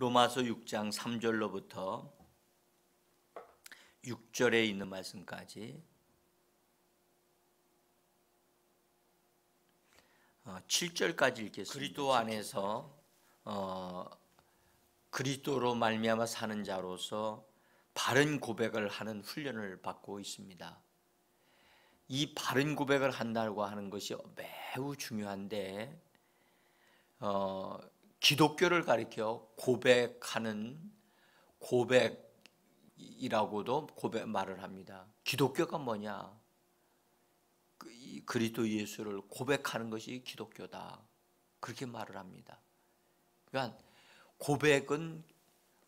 로마서 6장 3절로부터 6절에 있는 말씀까지 7절까지 읽겠습니다. 그리스도 안에서 그리스도로 말미암아 사는 자로서 바른 고백을 하는 훈련을 받고 있습니다. 이 바른 고백을 한다고 하는 것이 매우 중요한데 기독교를 가리켜 고백이라고도 말을 합니다. 기독교가 뭐냐? 그리스도 예수를 고백하는 것이 기독교다. 그렇게 말을 합니다. 그러니까 고백은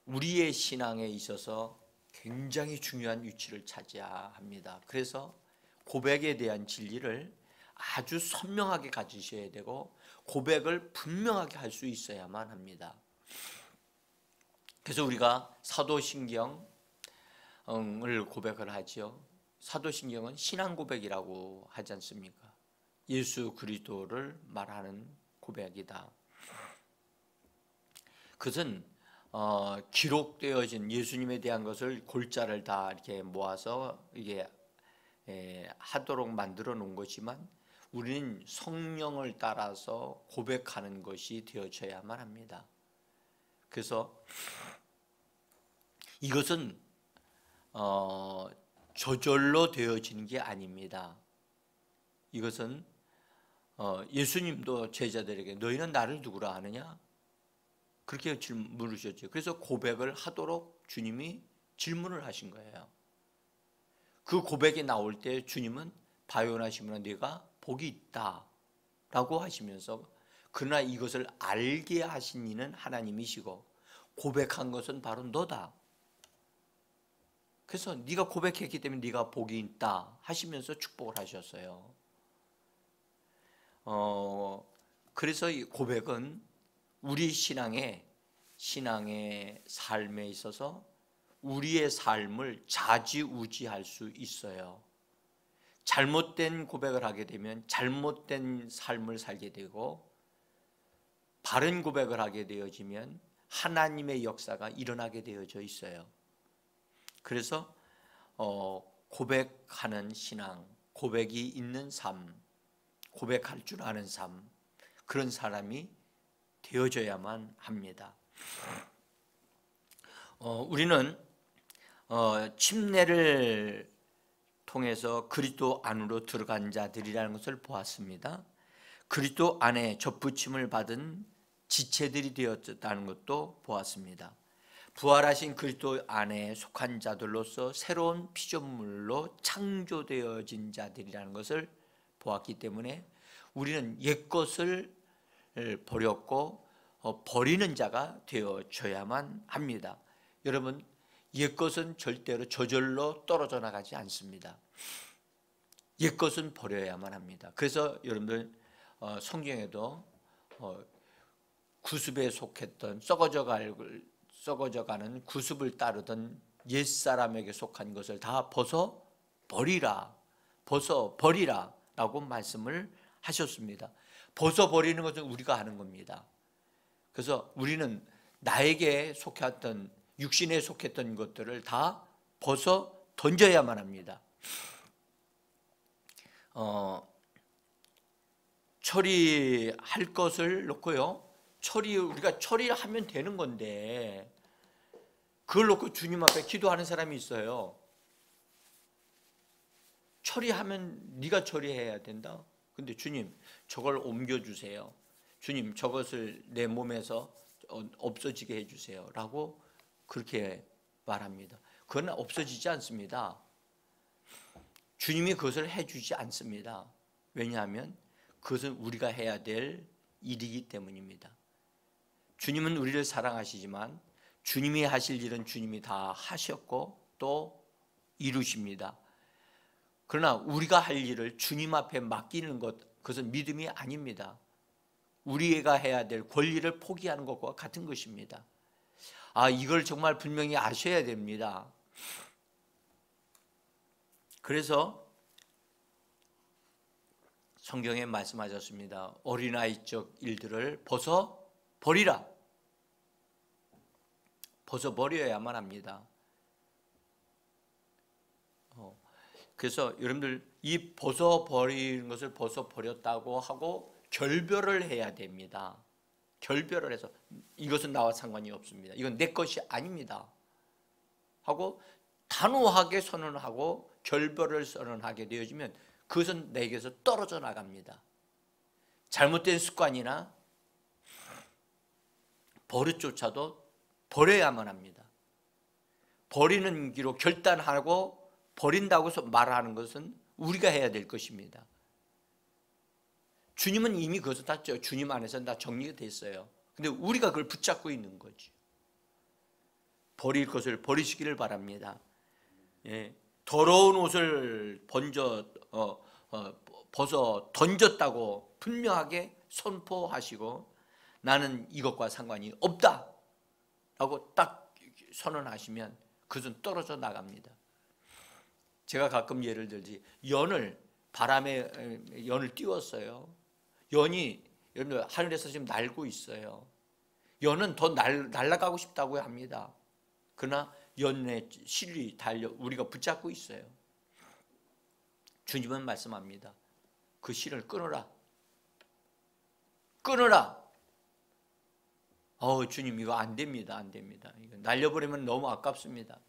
우리의 신앙에 있어서 굉장히 중요한 위치를 차지합니다. 그래서 고백에 대한 진리를 아주 선명하게 가지셔야 되고 고백을 분명하게 할 수 있어야만 합니다. 그래서 우리가 사도신경을 고백을 하죠. 사도신경은 신앙 고백이라고 하지 않습니까? 예수 그리스도를 말하는 고백이다. 그것은 기록되어진 예수님에 대한 것을 골자를 다 이렇게 모아서 이게 하도록 만들어 놓은 것이지만 우리는 성령을 따라서 고백하는 것이 되어져야만 합니다. 그래서 이것은 저절로 되어지는 게 아닙니다. 이것은 예수님도 제자들에게 너희는 나를 누구라 하느냐? 그렇게 물으셨죠. 그래서 고백을 하도록 주님이 질문을 하신 거예요. 그 고백이 나올 때 주님은 바요나 시몬아 네가 복이 있다 라고 하시면서 그러나 이것을 알게 하신 이는 하나님이시고 고백한 것은 바로 너다. 그래서 네가 고백했기 때문에 네가 복이 있다 하시면서 축복을 하셨어요. 그래서 이 고백은 우리 신앙의 삶에 있어서 우리의 삶을 좌지우지할 수 있어요. 잘못된 고백을 하게 되면 잘못된 삶을 살게 되고 바른 고백을 하게 되어지면 하나님의 역사가 일어나게 되어져 있어요. 그래서 고백하는 신앙, 고백이 있는 삶, 고백할 줄 아는 삶, 그런 사람이 되어져야만 합니다. 우리는 침례를 통해서 그리스도 안으로 들어간 자들이라는 것을 보았습니다. 그리스도 안에 접붙임을 받은 지체들이 되었다는 것도 보았습니다. 부활하신 그리스도 안에 속한 자들로서 새로운 피조물로 창조되어진 자들이라는 것을 보았기 때문에 우리는 옛것을 버렸고 버리는 자가 되어져야만 합니다. 여러분, 옛것은 절대로 저절로 떨어져 나가지 않습니다. 옛것은 버려야만 합니다. 그래서 여러분들 성경에도 구습에 속했던 썩어져가는 구습을 따르던 옛사람에게 속한 것을 다 벗어버리라 라고 말씀을 하셨습니다. 벗어버리는 것은 우리가 하는 겁니다. 그래서 우리는 나에게 속했던 육신에 속했던 것들을 다 벗어 던져야만 합니다. 처리할 것을 놓고요. 우리가 처리하면 되는 건데 그걸 놓고 주님 앞에 기도하는 사람이 있어요. 처리하면 네가 처리해야 된다. 근데 주님 저걸 옮겨주세요. 주님 저것을 내 몸에서 없어지게 해주세요 라고 그렇게 말합니다. 그건 없어지지 않습니다. 주님이 그것을 해주지 않습니다. 왜냐하면 그것은 우리가 해야 될 일이기 때문입니다. 주님은 우리를 사랑하시지만 주님이 하실 일은 주님이 다 하셨고 또 이루십니다. 그러나 우리가 할 일을 주님 앞에 맡기는 것, 그것은 믿음이 아닙니다. 우리가 해야 될 권리를 포기하는 것과 같은 것입니다. 이걸 정말 분명히 아셔야 됩니다. 그래서 성경에 말씀하셨습니다. 어린아이적 일들을 벗어 버리라. 벗어버려야만 합니다. 그래서 여러분들 이 벗어버리는 것을 벗어버렸다고 하고 결별을 해야 됩니다. 결별을 해서 이것은 나와 상관이 없습니다. 이건 내 것이 아닙니다 하고 단호하게 선언하고 결별을 선언하게 되어지면 그것은 내게서 떨어져 나갑니다. 잘못된 습관이나 버릇조차도 버려야만 합니다. 버리는 기로 결단하고 버린다고 말하는 것은 우리가 해야 될 것입니다. 주님은 이미 그것을 다 주님 안에서 다 정리가 됐어요. 근데 우리가 그걸 붙잡고 있는 거지. 버릴 것을 버리시기를 바랍니다. 예, 더러운 옷을 벗어 던졌다고 분명하게 선포하시고 나는 이것과 상관이 없다 라고 딱 선언하시면 그것은 떨어져 나갑니다. 제가 가끔 예를 들지 바람에 연을 띄웠어요. 연이 여러분들 하늘에서 지금 날고 있어요. 연은 더 날아가고 싶다고 합니다. 그러나 연의 실이 우리가 붙잡고 있어요. 주님은 말씀합니다. 그 실을 끊어라. 끊어라. 주님 이거 안 됩니다. 안 됩니다. 이거 날려버리면 너무 아깝습니다.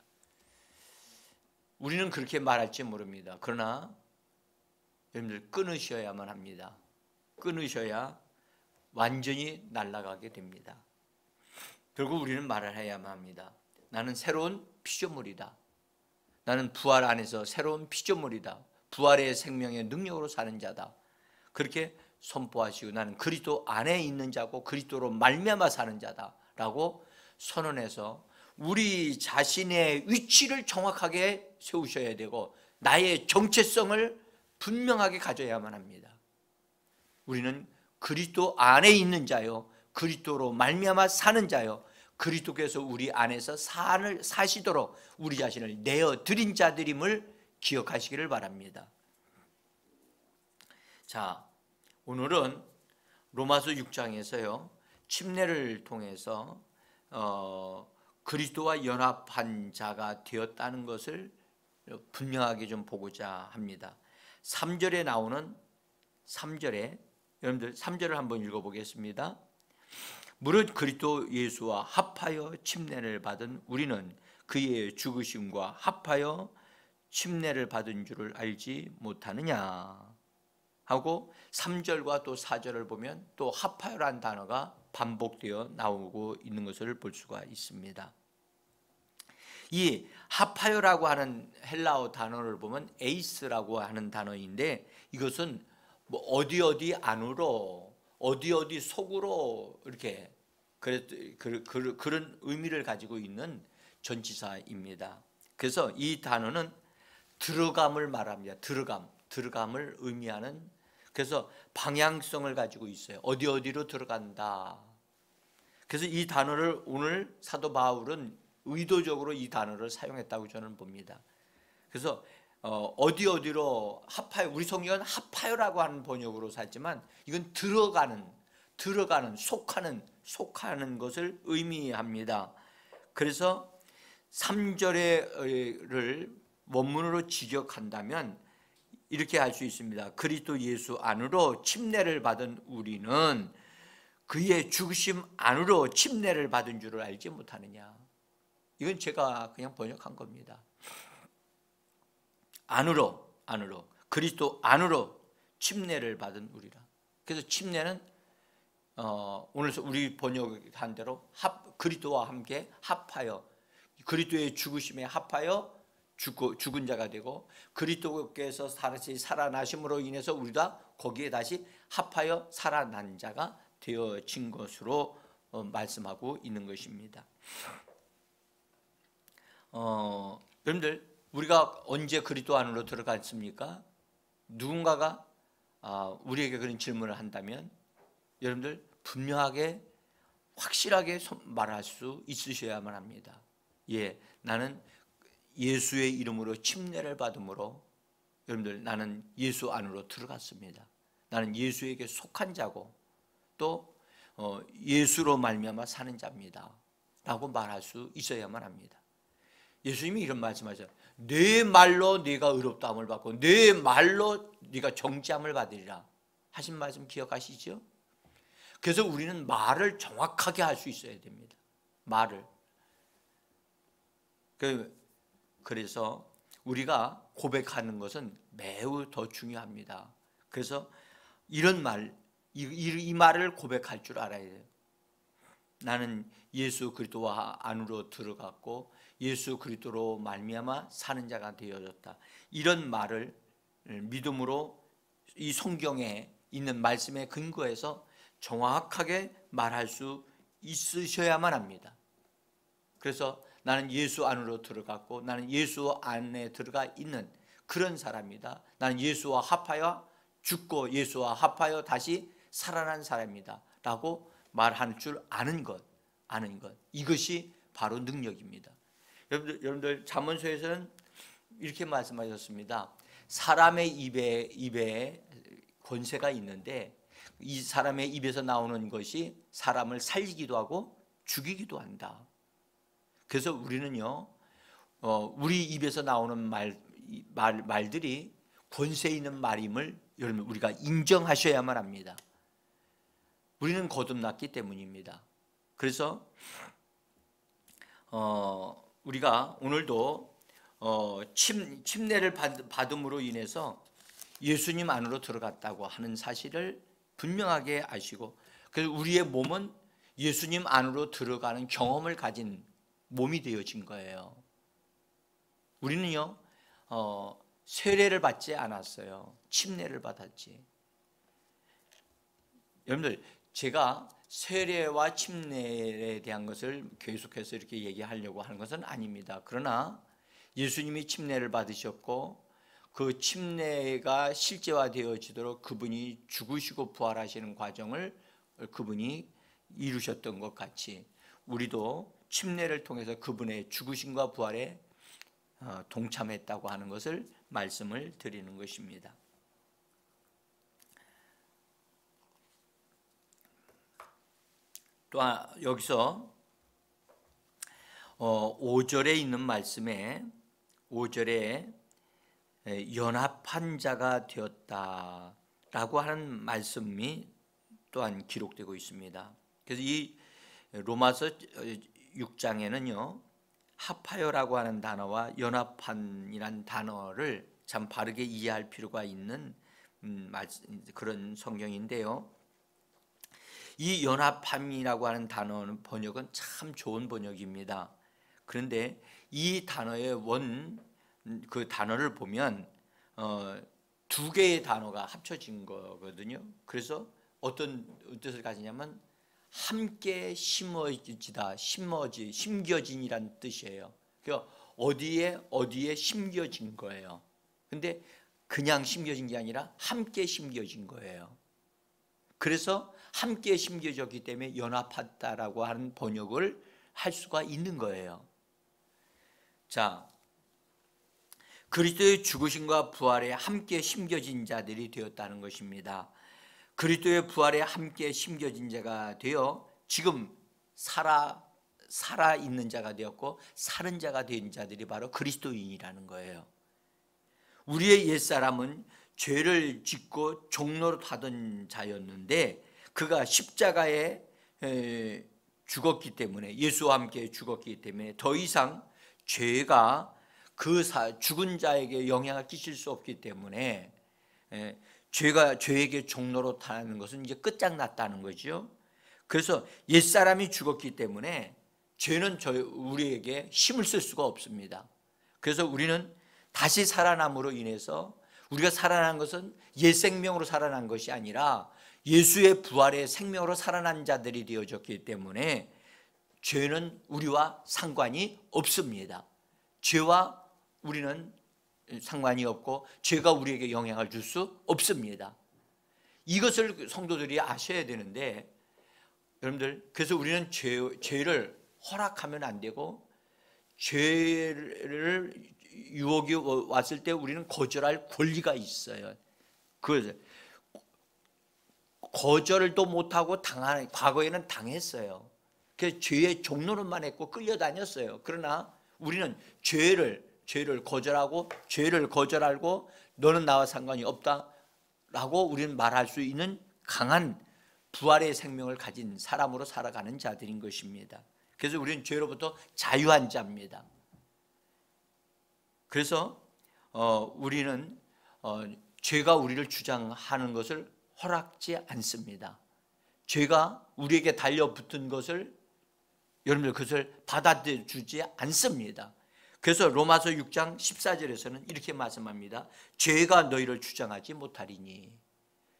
우리는 그렇게 말할지 모릅니다. 그러나 여러분들 끊으셔야만 합니다. 끊으셔야 완전히 날아가게 됩니다. 결국 우리는 말을 해야만 합니다. 나는 새로운 피조물이다. 나는 부활 안에서 새로운 피조물이다. 부활의 생명의 능력으로 사는 자다. 그렇게 선포하시고 나는 그리스도 안에 있는 자고 그리스도로 말미암아 사는 자다라고 선언해서 우리 자신의 위치를 정확하게 세우셔야 되고 나의 정체성을 분명하게 가져야만 합니다. 우리는 그리스도 안에 있는 자요 그리스도로 말미암아 사는 자요 그리스도께서 우리 안에서 사시도록 우리 자신을 내어드린 자들임을 기억하시기를 바랍니다. 자, 오늘은 로마서 6장에서요 침례를 통해서 그리스도와 연합한 자가 되었다는 것을 분명하게 좀 보고자 합니다. 3절에 나오는 3절에 여러분들 3절을 한번 읽어보겠습니다. 무릇 그리스도 예수와 합하여 침례를 받은 우리는 그의 죽으심과 합하여 침례를 받은 줄을 알지 못하느냐 하고 3절과 또 4절을 보면 또 합하여라는 단어가 반복되어 나오고 있는 것을 볼 수가 있습니다. 이 합하여라고 하는 헬라어 단어를 보면 에이스라고 하는 단어인데 이것은 뭐 어디 안으로 어디 속으로 이렇게 그런 의미를 가지고 있는 전치사입니다. 그래서 이 단어는 들어감을 말합니다. 들어감을 의미하는 그래서 방향성을 가지고 있어요. 어디로 들어간다. 그래서 이 단어를 오늘 사도 바울은 의도적으로 이 단어를 사용했다고 저는 봅니다. 그래서 어디로 합하여 우리 성경은 합하여라고 하는 번역으로 샀지만 이건 들어가는 속하는 것을 의미합니다. 그래서 3절을 원문으로 직역한다면 이렇게 할 수 있습니다. 그리스도 예수 안으로 침례를 받은 우리는 그의 죽으심 안으로 침례를 받은 줄을 알지 못하느냐. 이건 제가 그냥 번역한 겁니다. 안으로 그리스도 안으로 침례를 받은 우리라. 그래서 침례는 오늘 우리 번역한 대로 그리스도와 함께 합하여 그리스도의 죽으심에 합하여 죽은 자가 되고 그리스도께서 다시 살아나심으로 인해서 우리가 거기에 다시 합하여 살아난 자가 되어진 것으로 말씀하고 있는 것입니다. 여러분들 우리가 언제 그리스도 안으로 들어갔습니까? 누군가가 우리에게 그런 질문을 한다면 여러분들 분명하게 확실하게 말할 수 있으셔야만 합니다. 예, 나는 예수의 이름으로 침례를 받음으로 여러분들 나는 예수 안으로 들어갔습니다. 나는 예수에게 속한 자고 또 예수로 말미암아 사는 자입니다. 라고 말할 수 있어야만 합니다. 예수님이 이런 말씀하셨어요. 내 말로 네가 의롭다함을 받고 내 말로 네가 정죄함을 받으리라 하신 말씀 기억하시죠? 그래서 우리는 말을 정확하게 할 수 있어야 됩니다. 말을. 그래서 우리가 고백하는 것은 매우 더 중요합니다. 그래서 이런 말, 이 말을 고백할 줄 알아야 돼요. 나는 예수 그리스도와 안으로 들어갔고 예수 그리스도로 말미암아 사는 자가 되어졌다. 이런 말을 믿음으로 이 성경에 있는 말씀에 근거해서 정확하게 말할 수 있으셔야만 합니다. 그래서 나는 예수 안으로 들어갔고 나는 예수 안에 들어가 있는 그런 사람이다. 나는 예수와 합하여 죽고 예수와 합하여 다시 살아난 사람이다 라고 말할 줄 아는 것, 이것이 바로 능력입니다. 여러분들 잠언서에서는 이렇게 말씀하셨습니다. 사람의 입에 권세가 있는데 이 사람의 입에서 나오는 것이 사람을 살리기도 하고 죽이기도 한다. 그래서 우리는요, 우리 입에서 나오는 말들이 권세 있는 말임을 여러분 우리가 인정하셔야만 합니다. 우리는 거듭났기 때문입니다. 그래서 우리가 오늘도 침례를 받음으로 인해서 예수님 안으로 들어갔다고 하는 사실을 분명하게 아시고, 그래서 우리의 몸은 예수님 안으로 들어가는 경험을 가진 몸이 되어진 거예요. 우리는요 세례를 받지 않았어요. 침례를 받았지. 여러분들 제가 세례와 침례에 대한 것을 계속해서 이렇게 얘기하려고 하는 것은 아닙니다. 그러나 예수님이 침례를 받으셨고 그 침례가 실제화되어지도록 그분이 죽으시고 부활하시는 과정을 그분이 이루셨던 것 같이 우리도 침례를 통해서 그분의 죽으심과 부활에 동참했다고 하는 것을 말씀을 드리는 것입니다. 또 여기서 5절에 있는 말씀에 5절에 연합한 자가 되었다라고 하는 말씀이 또한 기록되고 있습니다. 그래서 이 로마서 6장에는요 합하여라고 하는 단어와 연합한이라는 단어를 참 바르게 이해할 필요가 있는 그런 성경인데요. 이 연합함이라고 하는 단어는 번역은 참 좋은 번역입니다. 그런데 이 단어의 그 단어를 보면 두 개의 단어가 합쳐진 거거든요. 그래서 어떤 뜻을 가지냐면 함께 심어지다, 심겨진이라는 뜻이에요. 그러니까 어디에 심겨진 거예요. 근데 그냥 심겨진 게 아니라 함께 심겨진 거예요. 그래서 함께 심겨졌기 때문에 연합했다라고 하는 번역을 할 수가 있는 거예요. 자, 그리스도의 죽으심과 부활에 함께 심겨진 자들이 되었다는 것입니다. 그리스도의 부활에 함께 심겨진 자가 되어 지금 살아 있는 자가 되었고 사는 자가 된 자들이 바로 그리스도인이라는 거예요. 우리의 옛사람은 죄를 짓고 종로로 하던 자였는데 그가 십자가에 죽었기 때문에 예수와 함께 죽었기 때문에 더 이상 죄가 그 죽은 자에게 영향을 끼칠 수 없기 때문에 죄에게 종로로 타는 것은 이제 끝장났다는 거죠. 그래서 옛사람이 죽었기 때문에 죄는 우리에게 힘을 쓸 수가 없습니다. 그래서 우리는 다시 살아남으로 인해서 우리가 살아난 것은 옛 생명으로 살아난 것이 아니라 예수의 부활의 생명으로 살아난 자들이 되어졌기 때문에 죄는 우리와 상관이 없습니다. 죄와 우리는 상관이 없고 죄가 우리에게 영향을 줄 수 없습니다. 이것을 성도들이 아셔야 되는데 여러분들 그래서 우리는 죄를 허락하면 안 되고 죄를 유혹이 왔을 때 우리는 거절할 권리가 있어요. 그 거절도 못하고 과거에는 당했어요. 그래서 죄의 종노릇만 했고 끌려다녔어요. 그러나 우리는 죄를 거절하고 죄를 거절하고 너는 나와 상관이 없다라고 우리는 말할 수 있는 강한 부활의 생명을 가진 사람으로 살아가는 자들인 것입니다. 그래서 우리는 죄로부터 자유한 자입니다. 그래서 우리는 죄가 우리를 주장하는 것을 허락지 않습니다. 죄가 우리에게 달려붙은 것을 여러분들 그것을 받아주지 않습니다. 그래서 로마서 6장 14절에서는 이렇게 말씀합니다. 죄가 너희를 주장하지 못하리니.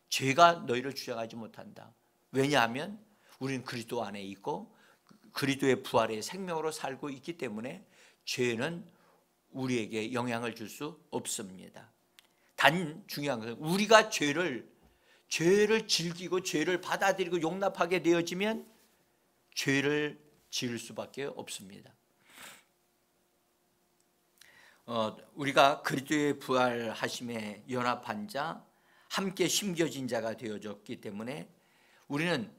죄가 너희를 주장하지 못한다. 왜냐하면 우리는 그리스도 안에 있고 그리스도의 부활의 생명으로 살고 있기 때문에 죄는 우리에게 영향을 줄 수 없습니다. 단 중요한 것은 우리가 죄를 즐기고 죄를 받아들이고 용납하게 되어지면 죄를 지을 수밖에 없습니다. 우리가 그리스도의 부활하심에 연합한 자, 함께 심겨진 자가 되어졌기 때문에 우리는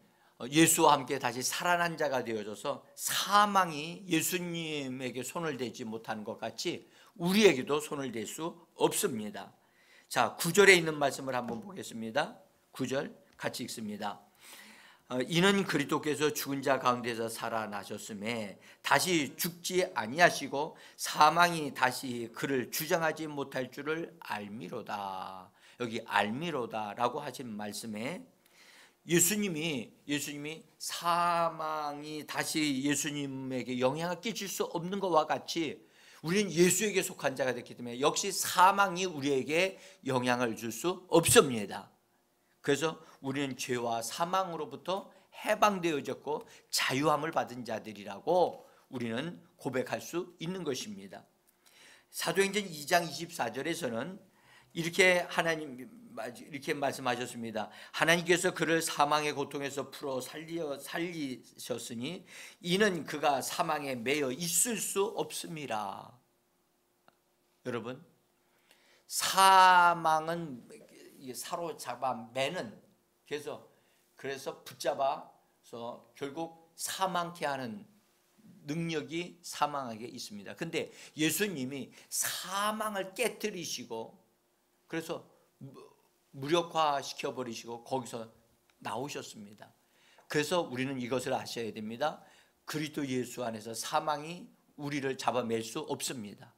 예수와 함께 다시 살아난 자가 되어져서 사망이 예수님에게 손을 대지 못하는 것 같이 우리에게도 손을 댈 수 없습니다. 자, 9절에 있는 말씀을 한번 보겠습니다. 9절 같이 읽습니다. 이는 그리스도께서 죽은 자 가운데서 살아나셨음에 다시 죽지 아니하시고 사망이 다시 그를 주장하지 못할 줄을 알미로다. 여기 알미로다라고 하신 말씀에 예수님이 사망이 다시 예수님에게 영향을 끼칠 수 없는 것과 같이 우리는 예수에게 속한 자가 됐기 때문에 역시 사망이 우리에게 영향을 줄 수 없습니다. 그래서 우리는 죄와 사망으로부터 해방되어졌고 자유함을 받은 자들이라고 우리는 고백할 수 있는 것입니다. 사도행전 2장 24절에서는 이렇게 말씀하셨습니다. 하나님께서 그를 사망의 고통에서 풀어 살리셨으니 이는 그가 사망에 매여 있을 수 없음이라. 여러분, 사망은 사로잡아 매는, 그래서 붙잡아서 결국 사망케 하는 능력이 사망에게 있습니다. 근데 예수님이 사망을 깨뜨리시고 그래서 무력화시켜 버리시고 거기서 나오셨습니다. 그래서 우리는 이것을 아셔야 됩니다. 그리스도 예수 안에서 사망이 우리를 잡아맬 수 없습니다.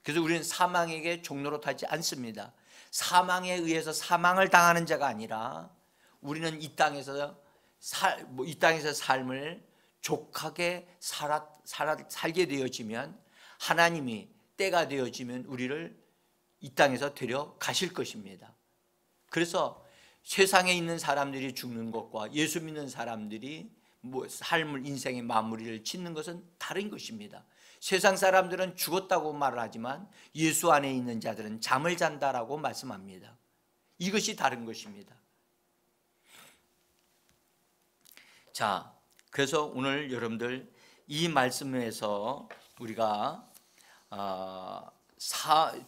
그래서 우리는 사망에게 종노릇하지 않습니다. 사망에 의해서 사망을 당하는 자가 아니라 우리는 이 땅에서 삶을 족하게 살게 되어지면 하나님이 때가 되어지면 우리를 이 땅에서 데려가실 것입니다. 그래서 세상에 있는 사람들이 죽는 것과 예수 믿는 사람들이 삶을 인생의 마무리를 짓는 것은 다른 것입니다. 세상 사람들은 죽었다고 말을 하지만 예수 안에 있는 자들은 잠을 잔다라고 말씀합니다. 이것이 다른 것입니다. 자, 그래서 오늘 여러분들 이 말씀에서 우리가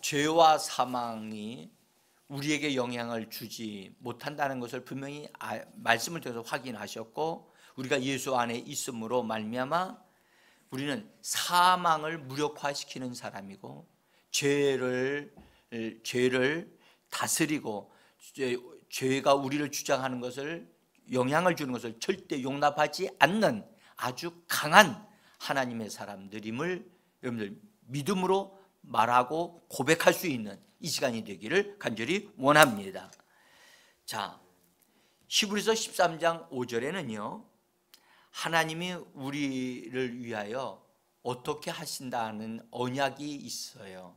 죄와 사망이 우리에게 영향을 주지 못한다는 것을 분명히 말씀을 통해서 확인하셨고 우리가 예수 안에 있음으로 말미암아 우리는 사망을 무력화시키는 사람이고 죄를 다스리고 죄가 우리를 주장하는 것을 영향을 주는 것을 절대 용납하지 않는 아주 강한 하나님의 사람들임을 여러분들 믿음으로 말하고 고백할 수 있는 이 시간이 되기를 간절히 원합니다. 자, 히브리서 13장 5절에는요 하나님이 우리를 위하여 어떻게 하신다는 언약이 있어요.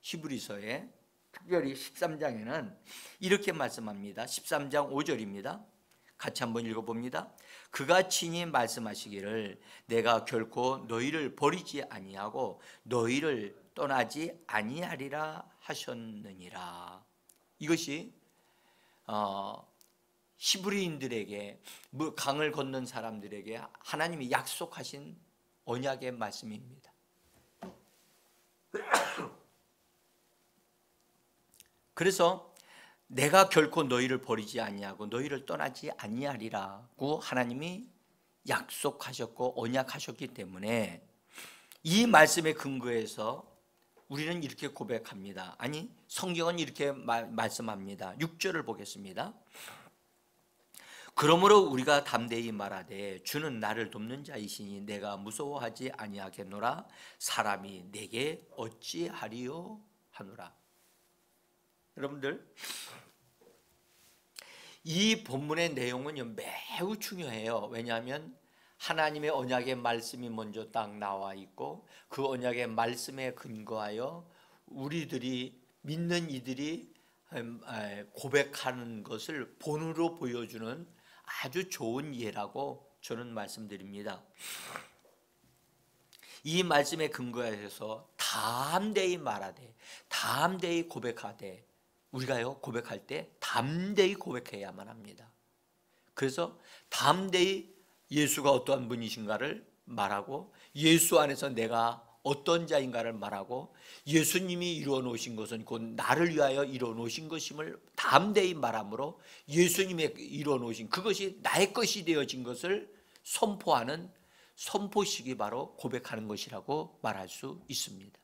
히브리서에 특별히 13장에는 이렇게 말씀합니다. 13장 5절입니다. 같이 한번 읽어봅니다. 그가 친히 말씀하시기를 내가 결코 너희를 버리지 아니하고 너희를 떠나지 아니하리라 하셨느니라. 이것이 히브리인들에게 강을 건넌 사람들에게 하나님이 약속하신 언약의 말씀입니다. 그래서 내가 결코 너희를 버리지 아니하고 너희를 떠나지 아니하리라고 하나님이 약속하셨고 언약하셨기 때문에 이 말씀에 근거해서 우리는 이렇게 고백합니다. 아니, 성경은 이렇게 말씀합니다. 6절을 보겠습니다. 그러므로 우리가 담대히 말하되 주는 나를 돕는 자이시니 내가 무서워하지 아니하겠노라. 사람이 내게 어찌하리요 하노라. 여러분들, 이 본문의 내용은 매우 중요해요. 왜냐하면 하나님의 언약의 말씀이 먼저 딱 나와 있고 그 언약의 말씀에 근거하여 우리들이 믿는 이들이 고백하는 것을 본으로 보여주는 아주 좋은 예라고 저는 말씀드립니다. 이 말씀에 근거해서 담대히 말하되, 담대히 고백하되, 우리가요 고백할 때 담대히 고백해야만 합니다. 그래서 담대히 예수가 어떠한 분이신가를 말하고, 예수 안에서 내가 어떤 자인가를 말하고, 예수님이 이루어 놓으신 것은 곧 나를 위하여 이루어 놓으신 것임을 담대히 말함으로 예수님의 이루어 놓으신 그것이 나의 것이 되어진 것을 선포하는 선포식이 바로 고백하는 것이라고 말할 수 있습니다.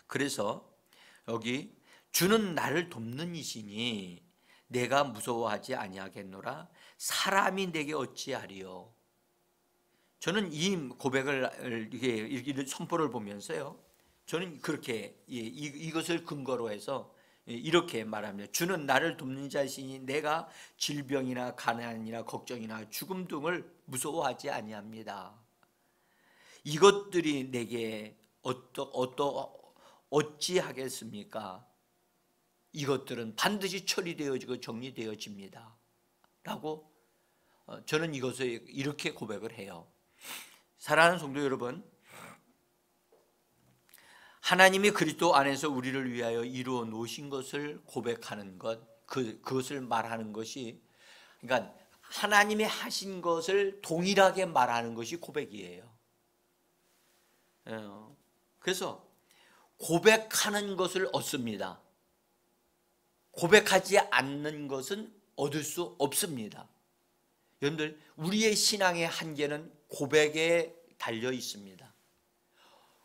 그래서 여기 주는 나를 돕는 이시니 내가 무서워하지 아니하겠노라. 사람이 내게 어찌하리요. 저는 이 고백을 이렇게 선포를 보면서요, 저는 그렇게 이것을 근거로 해서 이렇게 말합니다. 주는 나를 돕는 자이시니 내가 질병이나 가난이나 걱정이나 죽음 등을 무서워하지 아니합니다. 이것들이 내게 어찌하겠습니까? 이것들은 반드시 처리되어지고 정리되어집니다 라고 저는 이것을 이렇게 고백을 해요. 사랑하는 성도 여러분, 하나님이 그리스도 안에서 우리를 위하여 이루어 놓으신 것을 고백하는 것, 그것을 말하는 것이, 그러니까 하나님이 하신 것을 동일하게 말하는 것이 고백이에요. 그래서 고백하는 것을 얻습니다. 고백하지 않는 것은 얻을 수 없습니다. 여러분들, 우리의 신앙의 한계는 고백에 달려 있습니다.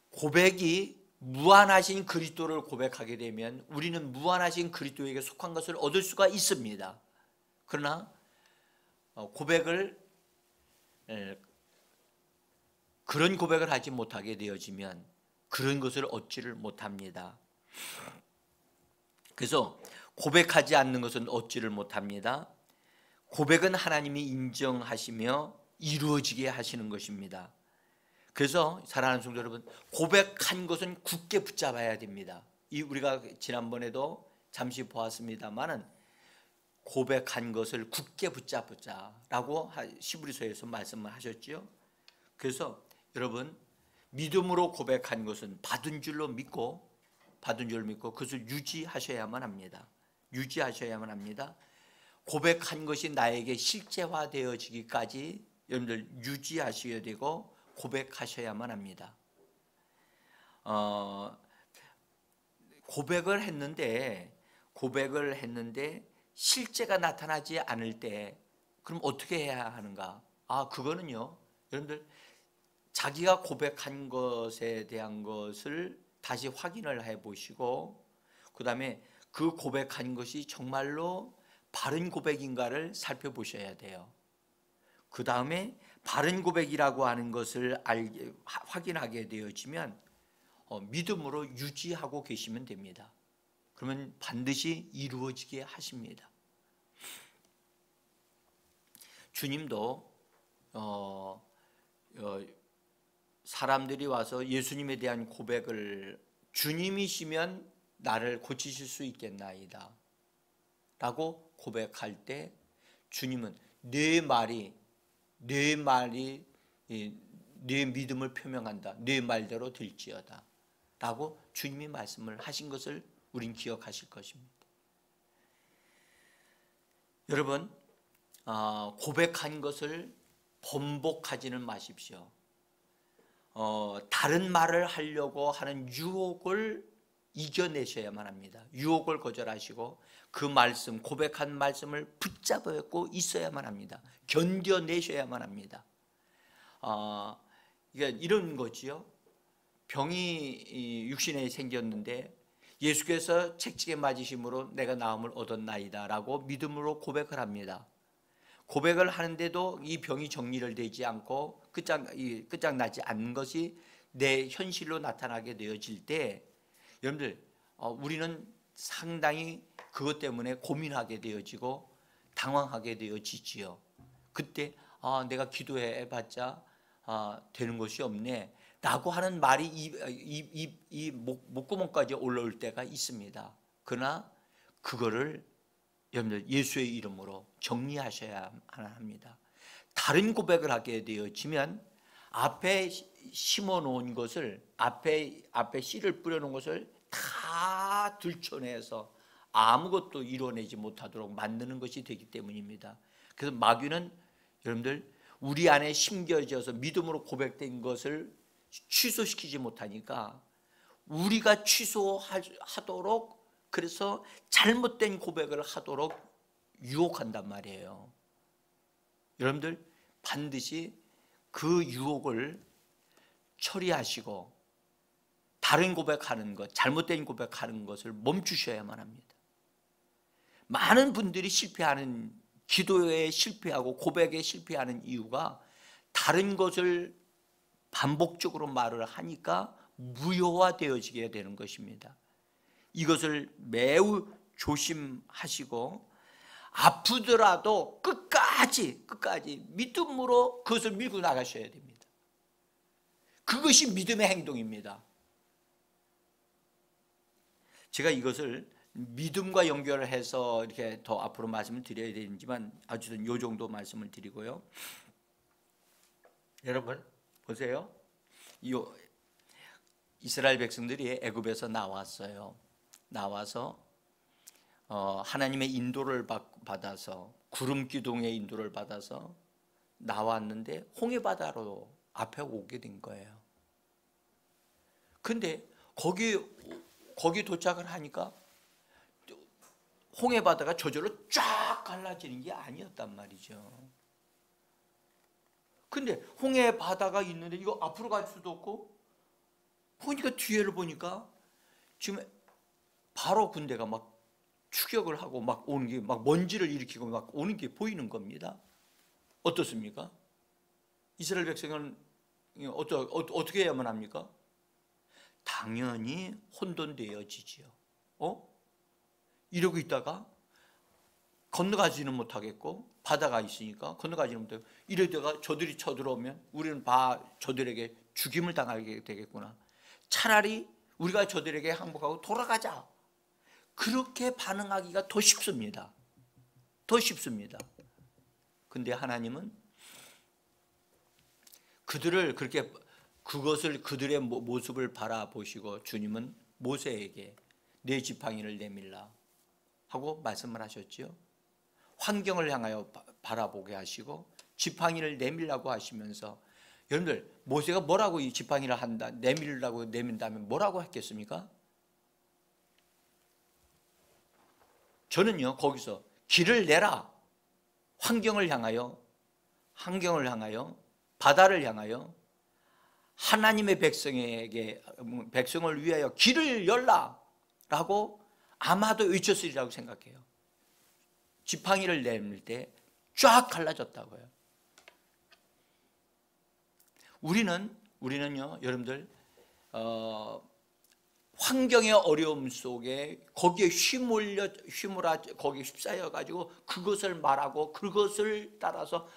고백이 무한하신 그리스도를 고백하게 되면 우리는 무한하신 그리스도에게 속한 것을 얻을 수가 있습니다. 그러나 그런 고백을 하지 못하게 되어지면 그런 것을 얻지를 못합니다. 그래서 고백하지 않는 것은 얻지를 못합니다. 고백은 하나님이 인정하시며 이루어지게 하시는 것입니다. 그래서 사랑하는 성도 여러분, 고백한 것은 굳게 붙잡아야 됩니다. 우리가 지난번에도 잠시 보았습니다마는 고백한 것을 굳게 붙잡자라고 히브리서에서 말씀을 하셨죠. 그래서 여러분, 믿음으로 고백한 것은 받은 줄로 믿고 그것을 유지하셔야만 합니다. 유지하셔야만 합니다. 고백한 것이 나에게 실제화되어지기까지 여러분들 유지하셔야 되고 고백하셔야만 합니다. 고백을 했는데 실제가 나타나지 않을 때 그럼 어떻게 해야 하는가? 그거는요, 여러분들 자기가 고백한 것에 대한 것을 다시 확인을 해보시고, 그 다음에 그 고백한 것이 정말로 바른 고백인가를 살펴보셔야 돼요. 그 다음에 바른 고백이라고 하는 것을 확인하게 되어지면 믿음으로 유지하고 계시면 됩니다. 그러면 반드시 이루어지게 하십니다. 주님도 사람들이 와서 예수님에 대한 고백을, 주님이시면 나를 고치실 수 있겠나이다 라고 고백할 때 주님은 내 말이 내 믿음을 표명한다, 내 말대로 될지어다 라고 주님이 말씀을 하신 것을 우린 기억하실 것입니다. 여러분, 고백한 것을 번복하지는 마십시오. 다른 말을 하려고 하는 유혹을 이겨내셔야만 합니다. 유혹을 거절하시고 그 말씀, 고백한 말씀을 붙잡고 있어야만 합니다. 견뎌내셔야만 합니다. 이런 거지요. 병이 육신에 생겼는데 예수께서 책찍에 맞으심으로 내가 나음을 얻었나이다 라고 믿음으로 고백을 합니다. 고백을 하는데도 이 병이 정리를 되지 않고 끝장나지 않는 것이 내 현실로 나타나게 되어질 때 여러분들 우리는 상당히 그것 때문에 고민하게 되어지고 당황하게 되어지지요. 그때 내가 기도해봤자 되는 것이 없네 라고 하는 말이 이 목구멍까지 올라올 때가 있습니다. 그러나 그거를 여러분들 예수의 이름으로 정리하셔야 합니다. 다른 고백을 하게 되어지면 앞에 심어놓은 것을 앞에 씨를 뿌려놓은 것을 다 들춰내서 아무것도 이뤄내지 못하도록 만드는 것이 되기 때문입니다. 그래서 마귀는 여러분들 우리 안에 심겨져서 믿음으로 고백된 것을 취소시키지 못하니까 우리가 취소하도록 그래서 잘못된 고백을 하도록 유혹한단 말이에요. 여러분들 반드시 그 유혹을 처리하시고 다른 고백하는 것, 잘못된 고백하는 것을 멈추셔야만 합니다. 많은 분들이 실패하는, 기도에 실패하고 고백에 실패하는 이유가 다른 것을 반복적으로 말을 하니까 무효화되어지게 되는 것입니다. 이것을 매우 조심하시고 아프더라도 끝까지 믿음으로 그것을 밀고 나가셔야 됩니다. 그것이 믿음의 행동입니다. 제가 이것을 믿음과 연결을 해서 이렇게 더 앞으로 말씀을 드려야 되지만 어쨌든 이 정도 말씀을 드리고요. 여러분 보세요. 이스라엘 백성들이 애굽에서 나왔어요. 나와서 하나님의 인도를 받아서 구름 기둥의 인도를 받아서 나왔는데 홍해바다로 앞에 오게 된 거예요. 근데 거기 도착을 하니까 홍해바다가 저절로 쫙 갈라지는 게 아니었단 말이죠. 근데 홍해바다가 있는데 이거 앞으로 갈 수도 없고 보니까 뒤에를 보니까 지금 바로 군대가 막 추격을 하고 막 오는 게 막 먼지를 일으키고 막 오는 게 보이는 겁니다. 어떻습니까? 이스라엘 백성은 어떻게 해야만 합니까? 당연히 혼돈되어지지요. 이러고 있다가 건너가지는 못하겠고 바다가 있으니까 건너가지는 못하고 이러다가 저들이 쳐들어오면 우리는 저들에게 죽임을 당하게 되겠구나. 차라리 우리가 저들에게 항복하고 돌아가자. 그렇게 반응하기가 더 쉽습니다. 더 쉽습니다. 근데 하나님은 그들의 모습을 바라보시고 주님은 모세에게 내 지팡이를 내밀라 하고 말씀을 하셨죠. 환경을 향하여 바라보게 하시고 지팡이를 내밀라고 하시면서 여러분들 모세가 뭐라고 이 지팡이를 내밀라고 내민다면 뭐라고 했겠습니까? 저는요 거기서 길을 내라, 환경을 향하여 바다를 향하여 하나님의 백성을 위하여 길을 열라 라고 아마도 외쳤으리라고 생각해요. 지팡이를 내밀 때 쫙 갈라졌다고요. 우리는요 여러분들 환경의 어려움 속에 거기에 거기에 휩싸여 가지고 그것을 말하고 그것을 따라서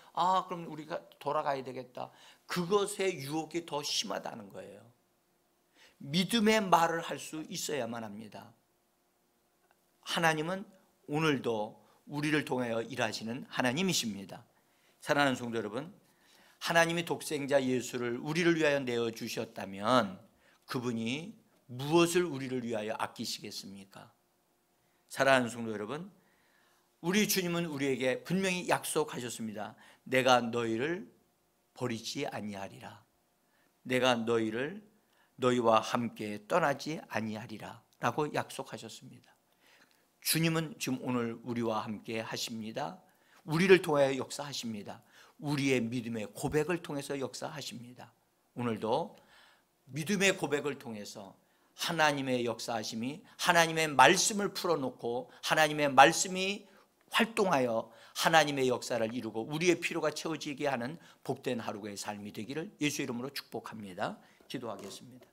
그럼 우리가 돌아가야 되겠다. 그것의 유혹이 더 심하다는 거예요. 믿음의 말을 할 수 있어야만 합니다. 하나님은 오늘도 우리를 통하여 일하시는 하나님이십니다. 사랑하는 성도 여러분, 하나님이 독생자 예수를 우리를 위하여 내어주셨다면 그분이 무엇을 우리를 위하여 아끼시겠습니까? 사랑하는 성도 여러분, 우리 주님은 우리에게 분명히 약속하셨습니다. 내가 너희를 버리지 아니하리라. 내가 너희와 함께 떠나지 아니하리라 라고 약속하셨습니다. 주님은 지금 오늘 우리와 함께 하십니다. 우리를 통하여 역사하십니다. 우리의 믿음의 고백을 통해서 역사하십니다. 오늘도 믿음의 고백을 통해서 하나님의 역사하심이, 하나님의 말씀을 풀어놓고 하나님의 말씀이 활동하여 하나님의 역사를 이루고 우리의 필요가 채워지게 하는 복된 하루의 삶이 되기를 예수 이름으로 축복합니다. 기도하겠습니다.